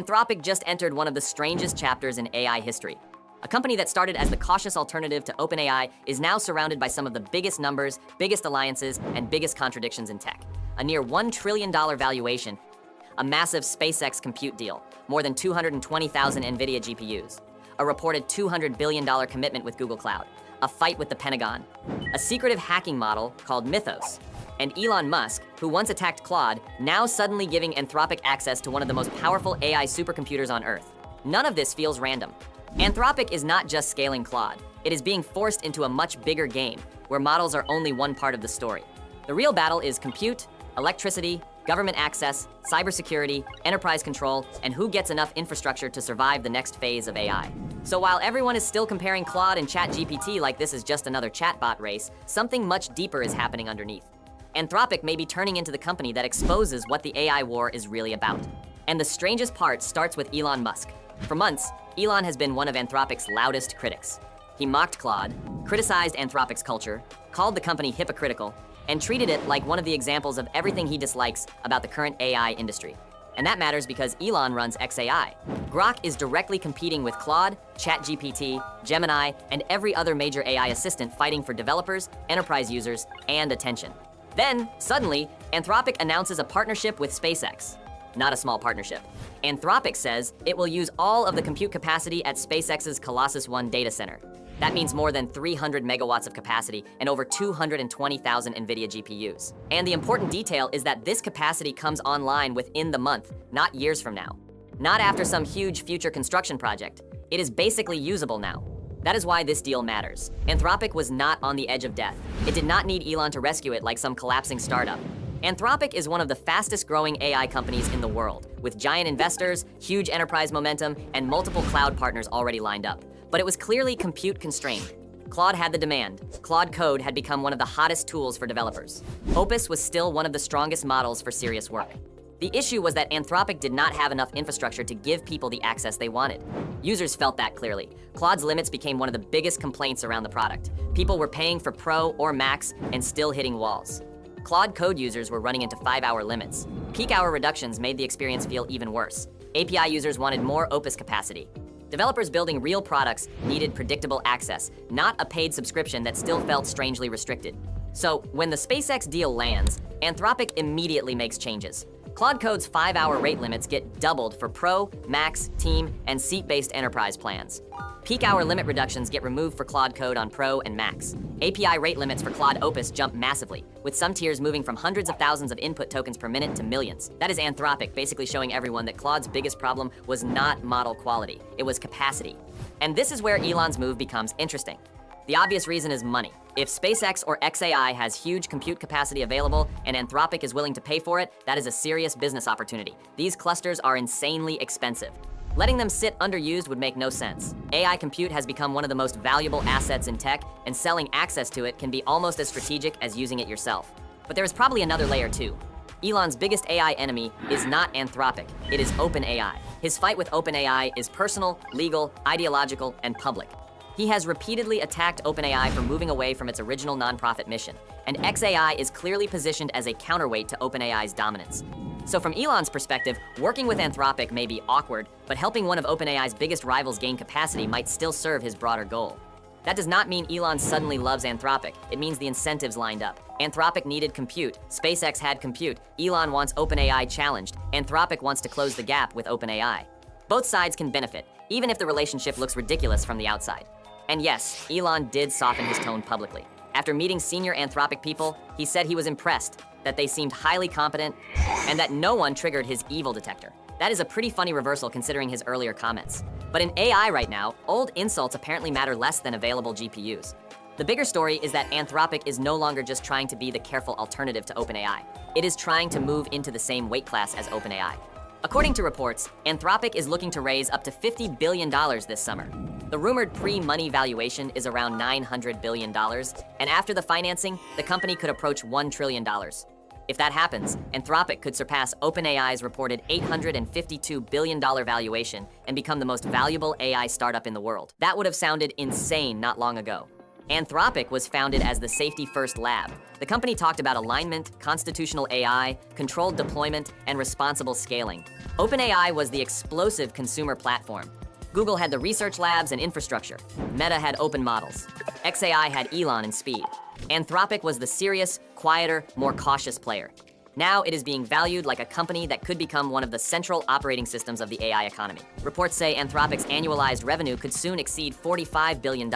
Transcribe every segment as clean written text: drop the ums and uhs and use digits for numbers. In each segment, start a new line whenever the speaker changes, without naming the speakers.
Anthropic just entered one of the strangest chapters in AI history. A company that started as the cautious alternative to OpenAI is now surrounded by some of the biggest numbers, biggest alliances, and biggest contradictions in tech. A near $1 trillion valuation, a massive SpaceX compute deal, more than 220,000 NVIDIA GPUs, a reported $200 billion commitment with Google Cloud, a fight with the Pentagon, a secretive hacking model called Mythos, and Elon Musk, who once attacked Claude, now suddenly giving Anthropic access to one of the most powerful AI supercomputers on Earth. None of this feels random. Anthropic is not just scaling Claude. It is being forced into a much bigger game, where models are only one part of the story. The real battle is compute, electricity, government access, cybersecurity, enterprise control, and who gets enough infrastructure to survive the next phase of AI. So while everyone is still comparing Claude and ChatGPT like this is just another chatbot race, something much deeper is happening underneath. Anthropic may be turning into the company that exposes what the AI war is really about. And the strangest part starts with Elon Musk. For months, Elon has been one of Anthropic's loudest critics. He mocked Claude, criticized Anthropic's culture, called the company hypocritical, and treated it like one of the examples of everything he dislikes about the current AI industry. And that matters because Elon runs xAI. Grok is directly competing with Claude, ChatGPT, Gemini, and every other major AI assistant fighting for developers, enterprise users, and attention. Then, suddenly, Anthropic announces a partnership with SpaceX. Not a small partnership. Anthropic says it will use all of the compute capacity at SpaceX's Colossus One data center. That means more than 300 megawatts of capacity and over 220,000 NVIDIA GPUs. And the important detail is that this capacity comes online within the month, not years from now. Not after some huge future construction project. It is basically usable now. That is why this deal matters. Anthropic was not on the edge of death. It did not need Elon to rescue it like some collapsing startup. Anthropic is one of the fastest growing AI companies in the world, with giant investors, huge enterprise momentum, and multiple cloud partners already lined up. But it was clearly compute constrained. Claude had the demand. Claude Code had become one of the hottest tools for developers. Opus was still one of the strongest models for serious work. The issue was that Anthropic did not have enough infrastructure to give people the access they wanted. Users felt that clearly. Claude's limits became one of the biggest complaints around the product. People were paying for Pro or Max and still hitting walls. Claude Code users were running into 5-hour limits. Peak hour reductions made the experience feel even worse. API users wanted more Opus capacity. Developers building real products needed predictable access, not a paid subscription that still felt strangely restricted. So, when the SpaceX deal lands, Anthropic immediately makes changes. Claude Code's 5-hour rate limits get doubled for Pro, Max, Team, and seat-based enterprise plans. Peak hour limit reductions get removed for Claude Code on Pro and Max. API rate limits for Claude Opus jump massively, with some tiers moving from hundreds of thousands of input tokens per minute to millions. That is Anthropic basically showing everyone that Claude's biggest problem was not model quality, it was capacity. And this is where Elon's move becomes interesting. The obvious reason is money. If SpaceX or xAI has huge compute capacity available and Anthropic is willing to pay for it, that is a serious business opportunity. These clusters are insanely expensive. Letting them sit underused would make no sense. AI compute has become one of the most valuable assets in tech, and selling access to it can be almost as strategic as using it yourself. But there is probably another layer too. Elon's biggest AI enemy is not Anthropic, it is OpenAI. His fight with OpenAI is personal, legal, ideological, and public. He has repeatedly attacked OpenAI for moving away from its original nonprofit mission, and xAI is clearly positioned as a counterweight to OpenAI's dominance. So from Elon's perspective, working with Anthropic may be awkward, but helping one of OpenAI's biggest rivals gain capacity might still serve his broader goal. That does not mean Elon suddenly loves Anthropic. It means the incentives lined up. Anthropic needed compute. SpaceX had compute. Elon wants OpenAI challenged. Anthropic wants to close the gap with OpenAI. Both sides can benefit, even if the relationship looks ridiculous from the outside. And yes, Elon did soften his tone publicly. After meeting senior Anthropic people, he said he was impressed, that they seemed highly competent, and that no one triggered his evil detector. That is a pretty funny reversal considering his earlier comments. But in AI right now, old insults apparently matter less than available GPUs. The bigger story is that Anthropic is no longer just trying to be the careful alternative to OpenAI. It is trying to move into the same weight class as OpenAI. According to reports, Anthropic is looking to raise up to $50 billion this summer. The rumored pre-money valuation is around $900 billion, and after the financing, the company could approach $1 trillion. If that happens, Anthropic could surpass OpenAI's reported $852 billion valuation and become the most valuable AI startup in the world. That would have sounded insane not long ago. Anthropic was founded as the Safety First Lab. The company talked about alignment, constitutional AI, controlled deployment, and responsible scaling. OpenAI was the explosive consumer platform. Google had the research labs and infrastructure. Meta had open models. xAI had Elon and speed. Anthropic was the serious, quieter, more cautious player. Now it is being valued like a company that could become one of the central operating systems of the AI economy. Reports say Anthropic's annualized revenue could soon exceed $45 billion,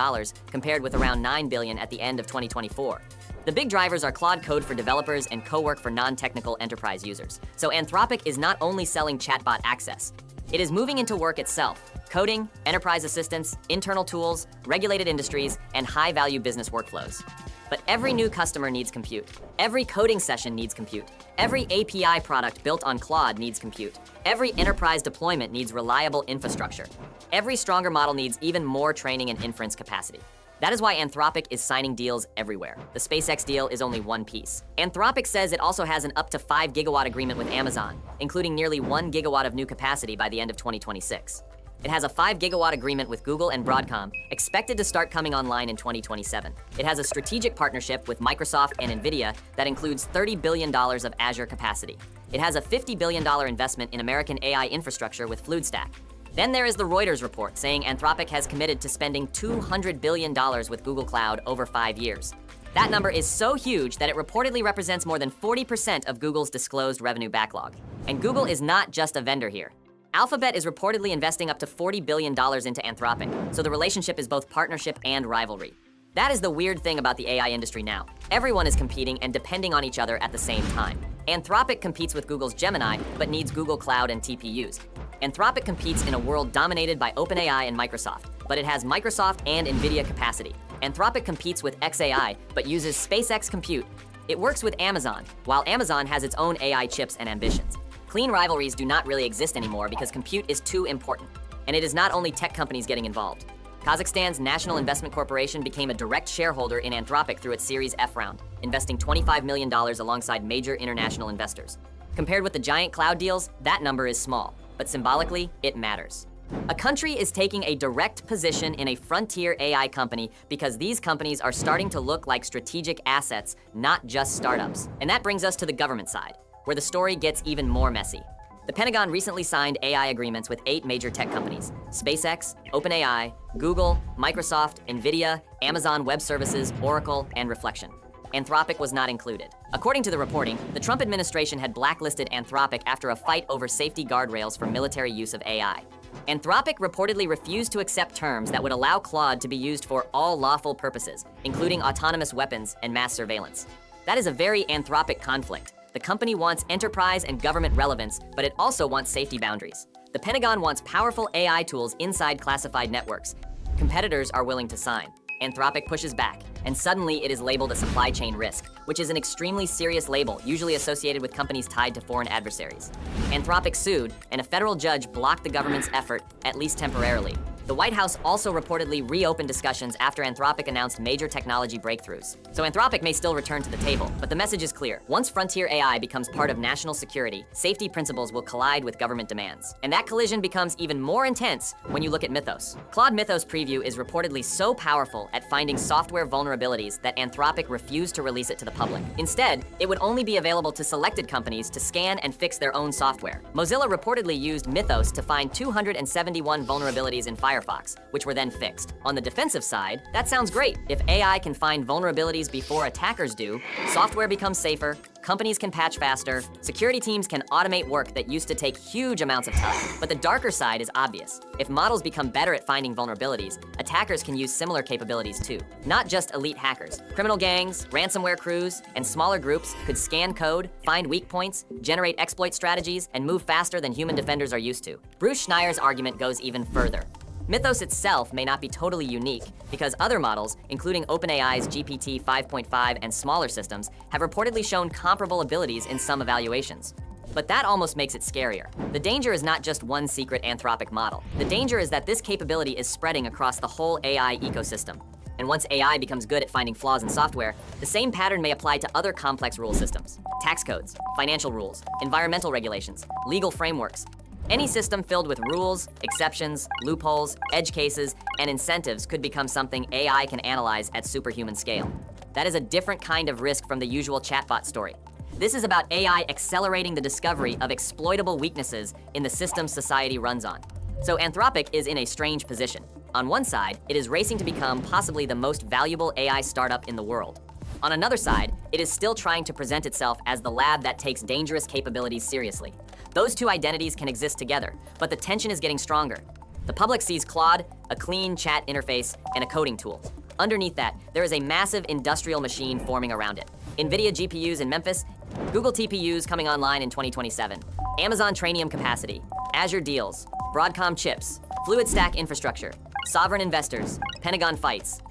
compared with around $9 billion at the end of 2024. The big drivers are Claude Code for developers and co-work for non-technical enterprise users. So Anthropic is not only selling chatbot access, it is moving into work itself: coding, enterprise assistance, internal tools, regulated industries, and high-value business workflows. But every new customer needs compute. Every coding session needs compute. Every API product built on Claude needs compute. Every enterprise deployment needs reliable infrastructure. Every stronger model needs even more training and inference capacity. That is why Anthropic is signing deals everywhere. The SpaceX deal is only one piece. Anthropic says it also has an up to 5 gigawatt agreement with Amazon, including nearly 1 gigawatt of new capacity by the end of 2026. It has a 5 gigawatt agreement with Google and Broadcom, expected to start coming online in 2027. It has a strategic partnership with Microsoft and NVIDIA that includes $30 billion of Azure capacity. It has a $50 billion investment in American AI infrastructure with FluidStack. Then there is the Reuters report saying Anthropic has committed to spending $200 billion with Google Cloud over 5 years. That number is so huge that it reportedly represents more than 40% of Google's disclosed revenue backlog. And Google is not just a vendor here. Alphabet is reportedly investing up to $40 billion into Anthropic, so the relationship is both partnership and rivalry. That is the weird thing about the AI industry now. Everyone is competing and depending on each other at the same time. Anthropic competes with Google's Gemini, but needs Google Cloud and TPUs. Anthropic competes in a world dominated by OpenAI and Microsoft, but it has Microsoft and NVIDIA capacity. Anthropic competes with xAI, but uses SpaceX compute. It works with Amazon, while Amazon has its own AI chips and ambitions. Clean rivalries do not really exist anymore because compute is too important. And it is not only tech companies getting involved. Kazakhstan's National Investment Corporation became a direct shareholder in Anthropic through its Series F round, investing $25 million alongside major international investors. Compared with the giant cloud deals, that number is small, but symbolically, it matters. A country is taking a direct position in a frontier AI company because these companies are starting to look like strategic assets, not just startups. And that brings us to the government side, where the story gets even more messy. The Pentagon recently signed AI agreements with 8 major tech companies: SpaceX, OpenAI, Google, Microsoft, NVIDIA, Amazon Web Services, Oracle, and Reflection. Anthropic was not included. According to the reporting, the Trump administration had blacklisted Anthropic after a fight over safety guardrails for military use of AI. Anthropic reportedly refused to accept terms that would allow Claude to be used for all lawful purposes, including autonomous weapons and mass surveillance. That is a very Anthropic conflict. The company wants enterprise and government relevance, but it also wants safety boundaries. The Pentagon wants powerful AI tools inside classified networks. Competitors are willing to sign. Anthropic pushes back, and suddenly it is labeled a supply chain risk, which is an extremely serious label usually associated with companies tied to foreign adversaries. Anthropic sued, and a federal judge blocked the government's effort, at least temporarily. The White House also reportedly reopened discussions after Anthropic announced major technology breakthroughs. So Anthropic may still return to the table, but the message is clear. Once frontier AI becomes part of national security, safety principles will collide with government demands. And that collision becomes even more intense when you look at Mythos. Claude Mythos preview is reportedly so powerful at finding software vulnerabilities that Anthropic refused to release it to the public. Instead, it would only be available to selected companies to scan and fix their own software. Mozilla reportedly used Mythos to find 271 vulnerabilities in Firefox, which were then fixed. On the defensive side, that sounds great. If AI can find vulnerabilities before attackers do, software becomes safer, companies can patch faster, security teams can automate work that used to take huge amounts of time. But the darker side is obvious. If models become better at finding vulnerabilities, attackers can use similar capabilities too. Not just elite hackers. Criminal gangs, ransomware crews, and smaller groups could scan code, find weak points, generate exploit strategies, and move faster than human defenders are used to. Bruce Schneier's argument goes even further. Mythos itself may not be totally unique because other models, including OpenAI's GPT 5.5 and smaller systems, have reportedly shown comparable abilities in some evaluations. But that almost makes it scarier. The danger is not just one secret Anthropic model. The danger is that this capability is spreading across the whole AI ecosystem. And once AI becomes good at finding flaws in software, the same pattern may apply to other complex rule systems: tax codes, financial rules, environmental regulations, legal frameworks. Any system filled with rules, exceptions, loopholes, edge cases, and incentives could become something AI can analyze at superhuman scale. That is a different kind of risk from the usual chatbot story. This is about AI accelerating the discovery of exploitable weaknesses in the systems society runs on. So Anthropic is in a strange position. On one side, it is racing to become possibly the most valuable AI startup in the world. On another side, it is still trying to present itself as the lab that takes dangerous capabilities seriously. Those two identities can exist together, but the tension is getting stronger. The public sees Claude, a clean chat interface, and a coding tool. Underneath that, there is a massive industrial machine forming around it. NVIDIA GPUs in Memphis, Google TPUs coming online in 2027, Amazon Trainium capacity, Azure deals, Broadcom chips, fluid stack infrastructure, sovereign investors, Pentagon fights,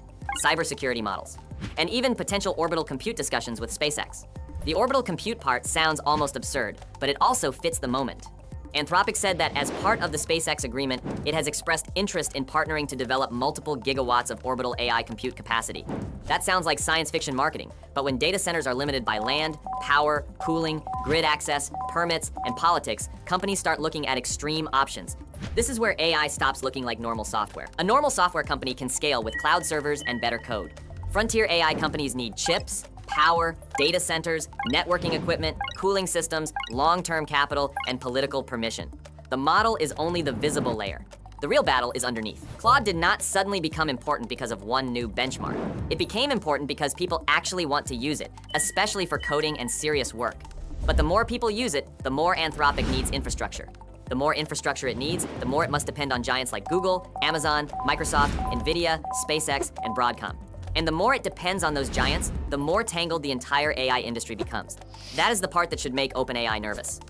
cybersecurity models, and even potential orbital compute discussions with SpaceX. The orbital compute part sounds almost absurd, but it also fits the moment. Anthropic said that as part of the SpaceX agreement, it has expressed interest in partnering to develop multiple gigawatts of orbital AI compute capacity. That sounds like science fiction marketing, but when data centers are limited by land, power, cooling, grid access, permits, and politics, companies start looking at extreme options. This is where AI stops looking like normal software. A normal software company can scale with cloud servers and better code. Frontier AI companies need chips, power, data centers, networking equipment, cooling systems, long-term capital, and political permission. The model is only the visible layer. The real battle is underneath. Claude did not suddenly become important because of one new benchmark. It became important because people actually want to use it, especially for coding and serious work. But the more people use it, the more Anthropic needs infrastructure. The more infrastructure it needs, the more it must depend on giants like Google, Amazon, Microsoft, NVIDIA, SpaceX, and Broadcom. And the more it depends on those giants, the more tangled the entire AI industry becomes. That is the part that should make OpenAI nervous.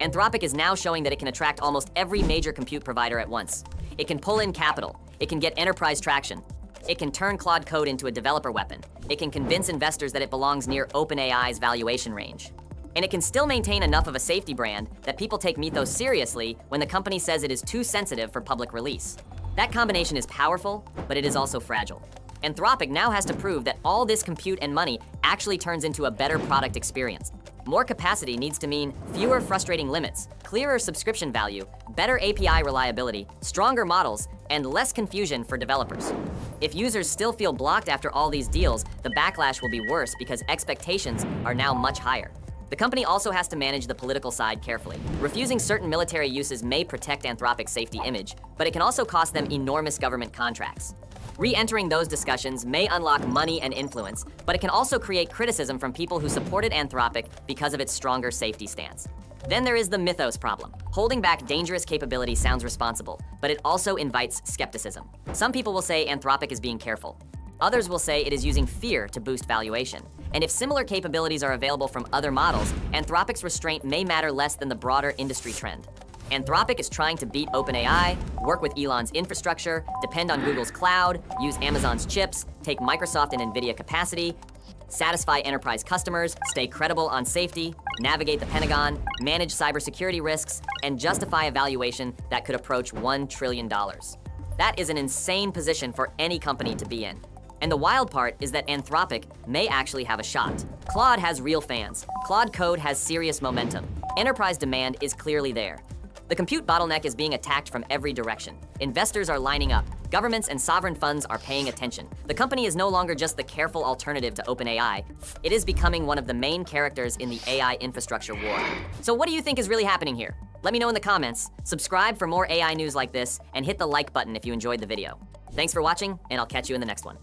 Anthropic is now showing that it can attract almost every major compute provider at once. It can pull in capital. It can get enterprise traction. It can turn Claude Code into a developer weapon. It can convince investors that it belongs near OpenAI's valuation range. And it can still maintain enough of a safety brand that people take Mythos seriously when the company says it is too sensitive for public release. That combination is powerful, but it is also fragile. Anthropic now has to prove that all this compute and money actually turns into a better product experience. More capacity needs to mean fewer frustrating limits, clearer subscription value, better API reliability, stronger models, and less confusion for developers. If users still feel blocked after all these deals, the backlash will be worse because expectations are now much higher. The company also has to manage the political side carefully. Refusing certain military uses may protect Anthropic's safety image, but it can also cost them enormous government contracts. Re-entering those discussions may unlock money and influence, but it can also create criticism from people who supported Anthropic because of its stronger safety stance. Then there is the Mythos problem. Holding back dangerous capability sounds responsible, but it also invites skepticism. Some people will say Anthropic is being careful. Others will say it is using fear to boost valuation. And if similar capabilities are available from other models, Anthropic's restraint may matter less than the broader industry trend. Anthropic is trying to beat OpenAI, work with Elon's infrastructure, depend on Google's cloud, use Amazon's chips, take Microsoft and NVIDIA capacity, satisfy enterprise customers, stay credible on safety, navigate the Pentagon, manage cybersecurity risks, and justify a valuation that could approach $1 trillion. That is an insane position for any company to be in. And the wild part is that Anthropic may actually have a shot. Claude has real fans. Claude Code has serious momentum. Enterprise demand is clearly there. The compute bottleneck is being attacked from every direction. Investors are lining up. Governments and sovereign funds are paying attention. The company is no longer just the careful alternative to OpenAI. It is becoming one of the main characters in the AI infrastructure war. So what do you think is really happening here? Let me know in the comments. Subscribe for more AI news like this, and hit the like button if you enjoyed the video. Thanks for watching, and I'll catch you in the next one.